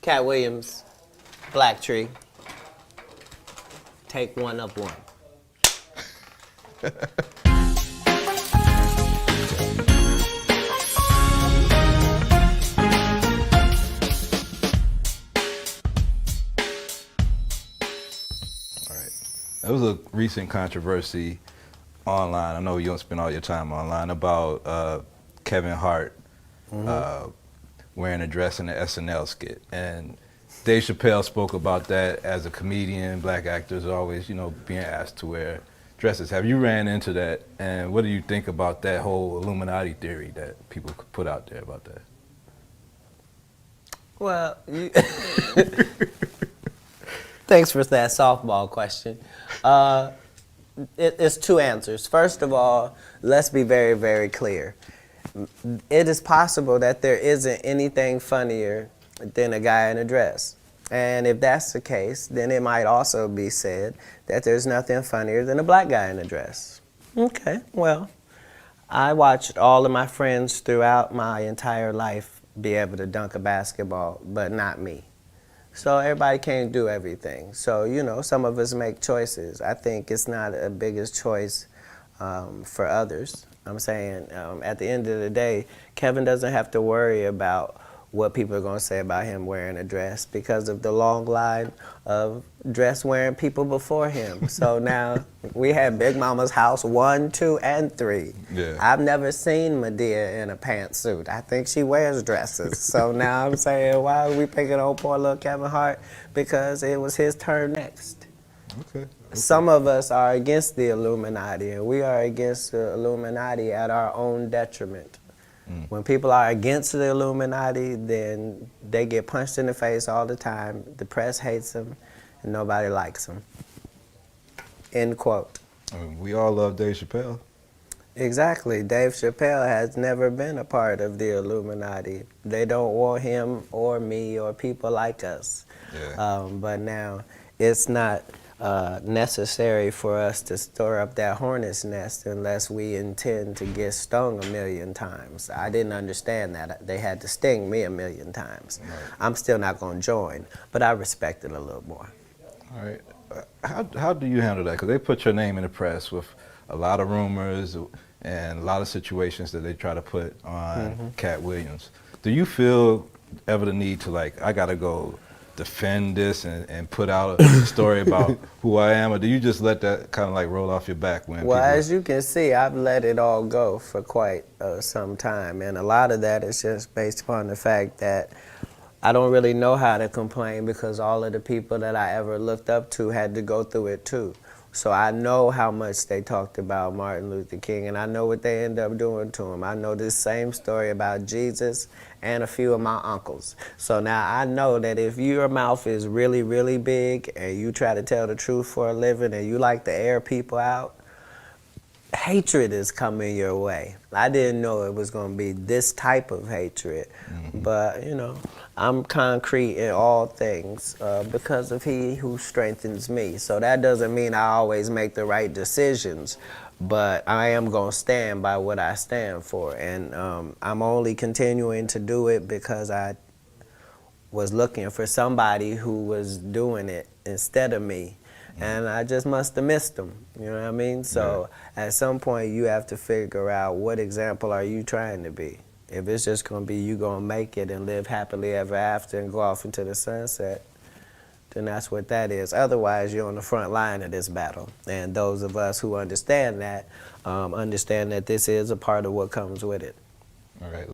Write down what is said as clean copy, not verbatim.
Katt Williams, Black Tree. Take one of one. There was a recent controversy online. I know you don't spend all your time online about Kevin Hart wearing a dress in the SNL skit, and Dave Chappelle spoke about that. As a comedian, black actors are always, being asked to wear dresses. Have you ran into that, and what do you think about that whole Illuminati theory that people put out there about that? Well, thanks for that softball question. It's two answers. First of all, let's be very, very clear. It is possible that there isn't anything funnier than a guy in a dress. And if that's the case, then it might also be said that there's nothing funnier than a black guy in a dress. Okay, well, I watched all of my friends throughout my entire life be able to dunk a basketball, but not me. So everybody can't do everything. So, some of us make choices. I think it's not a biggest choice for others. I'm saying at the end of the day, Kevin doesn't have to worry about what people are going to say about him wearing a dress because of the long line of dress-wearing people before him. So now we had Big Mama's house 1, 2, and 3. Yeah. I've never seen Medea in a pantsuit. I think she wears dresses. So now I'm saying, why are we picking on poor little Kevin Hart? Because it was his turn next. Okay. Some of us are against the Illuminati, and we are against the Illuminati at our own detriment. When people are against the Illuminati, then they get punched in the face all the time. The press hates them, and nobody likes them. End quote. We all love Dave Chappelle. Exactly. Dave Chappelle has never been a part of the Illuminati. They don't want him or me or people like us. Yeah. But now it's not necessary for us to stir up that hornet's nest unless we intend to get stung 1,000,000 times. I didn't understand that. They had to sting me 1,000,000 times. Right. I'm still not going to join, but I respect it a little more. All right. How do you handle that? Because they put your name in the press with a lot of rumors and a lot of situations that they try to put on Katt Williams. Do you feel ever the need to, I got to go defend this and put out a story about who I am, or do you just let that kind of roll off your back when Well, as you can see, I've let it all go for quite some time, and a lot of that is just based upon the fact that I don't really know how to complain because all of the people that I ever looked up to had to go through it too. So I know how much they talked about Martin Luther King, and I know what they end up doing to him. I know this same story about Jesus and a few of my uncles. So now I know that if your mouth is really, really big and you try to tell the truth for a living and you like to air people out, hatred is coming your way. I didn't know it was going to be this type of hatred, but I'm concrete in all things because of He who strengthens me. So that doesn't mean I always make the right decisions, but I am going to stand by what I stand for, and I'm only continuing to do it because I was looking for somebody who was doing it instead of me. And I just must have missed them, you know what I mean? So at some point you have to figure out what example are you trying to be. If it's just going to be you going to make it and live happily ever after and go off into the sunset, then that's what that is. Otherwise, you're on the front line of this battle. And those of us who understand that this is a part of what comes with it. All right.